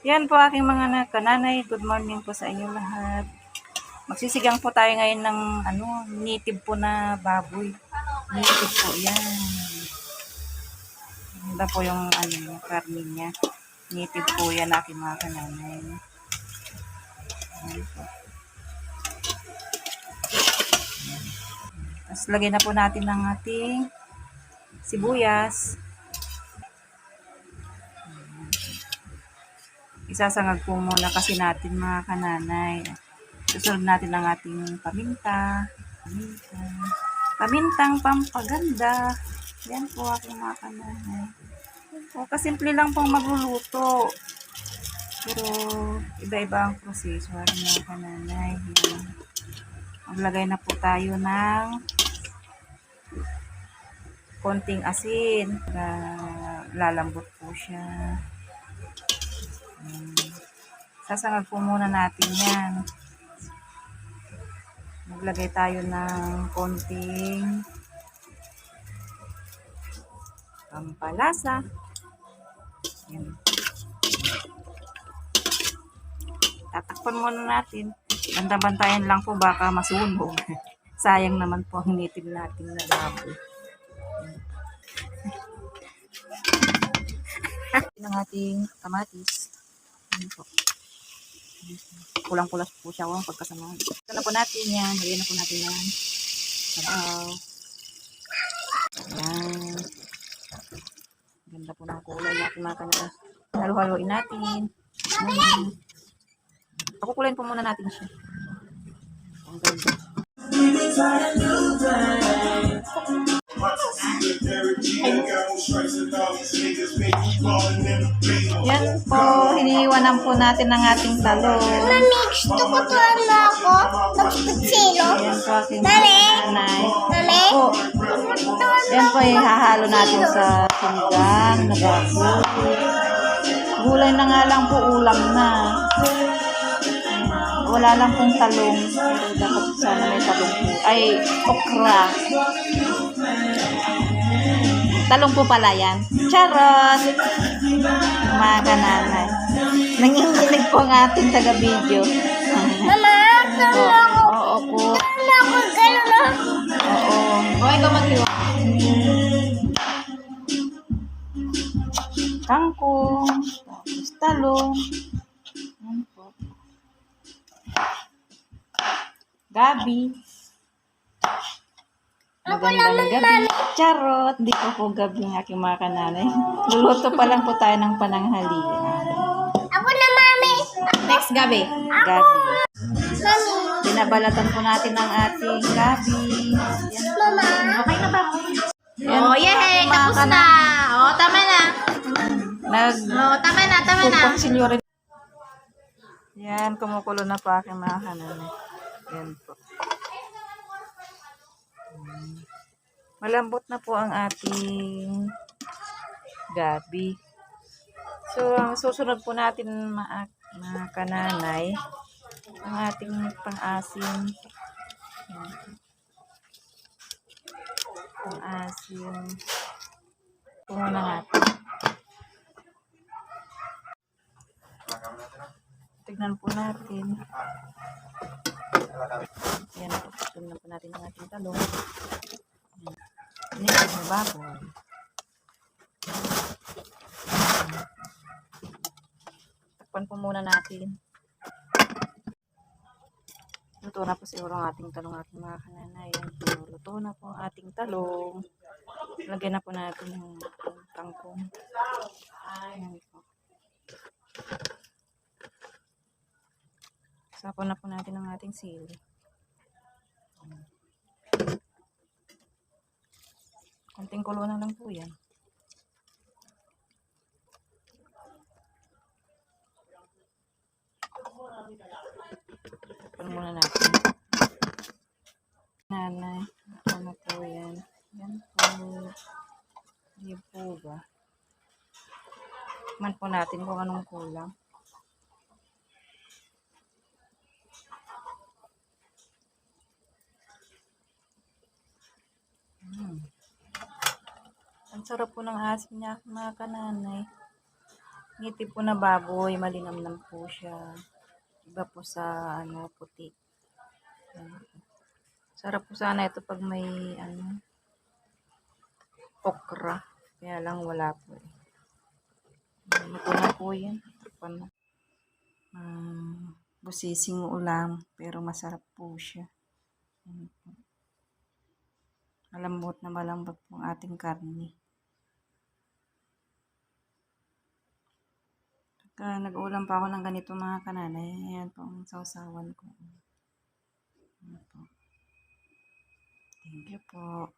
Yan po aking mga kananay. Good morning po sa inyo lahat. Magsisigang po tayo ngayon ng native po na baboy. Native po yan. Ganda po yung karne niya. Native po yan aking mga kananay. Tapos lagyan na po natin ng ating sibuyas. Isasangag po muna kasi natin mga kananay. Susunod natin ang ating paminta. Pamintang pampaganda. Yan po aking mga kananay. Kasimple lang pong magluluto. Pero iba-iba ang proseso aking mga kananay. Maglagay na po tayo ng konting asin. Lalambot po siya. Sasangag po muna natin yan. Maglagay tayo ng konting pampalasa. Yan. Tatakpan muna natin. Banda-bantayan lang po baka masunog. Sayang naman po ang native natin na baboy. Ng ating kamatis. Yan po. Pulang-pulas po siya ang pagkasama. Ito na po natin yan. Lagyan na po natin yan. Sabaw. Yan. Ganda po ng kulay natin mga kanila. Halo-haloin natin. Pakukulayin po muna natin siya. Ang ganda. Yan po, hinihiwanan po natin ang ating talong. Mami, gusto ko tuwan mo ako. Magputsilo. Yan po aking nanay. Mami? Yan po, ihahalo natin sa sinigang na baboy. Gulay na nga lang po, ulam na. Wala lang pong talong. Pero dapat sana may talong po. Ay, okra. Talong po pala yan. Charot! Mga kananay. Nanginginig po ang ating taga-video. Mama, Oo, oo po. ano ako gano'n? Oo. O, ikaw maghiwa. Kangkong. Tapos talong. Yan po. Gabi. Magandang gabi. Charot. Di po gabi ng aking mga kananay. Luluto pa lang po tayo ng pananghalian. Ako na, Mami. Next gabi. Gabi. Mami. Binabalatan po natin ang ating gabi. Yan. Mama. Okay na ba? Yan. Oh, yay! Mga Tapos na! Oh, tama na! Oh, tama na, tama na! Nag-pupagsilyo. Yan, kumukulo na po aking mga kananay. Yan po. Malambot na po ang ating gabi. So, ang susunod po natin mga kananay, ang ating pang-asim. Yan. Pang-asim. Ito muna natin. Tignan po natin. Yan po. Tignan po natin ang ating talong. Native na baboy. Takpan po muna natin. Luto na po siguro ang ating talong ating mga kananay. Luto na po ang ating talong. Lagyan na po natin yung kangkong. Ayan po. Sapo na po natin ang ating sili. Konting kulo na lang po yan. Lutuin muna natin. Nanay, ito na po yan. Yan po. Hindi po ba? Man po natin kung anong kulang. Ang sarap po ng asin niya, mga kananay. Ngiti po na baboy, malinamnam po siya. Iba po sa puti. Sarap po sana ito pag may okra. Kaya lang wala po eh. Ito na po yan. Ito pa na. Busising ulam, pero masarap po siya. Malambot na malambot po ang ating karne. Nag-ulam pa ako ng ganito mga kananay. Ayan po ang sausawan ko. Ayan po. Thank you po.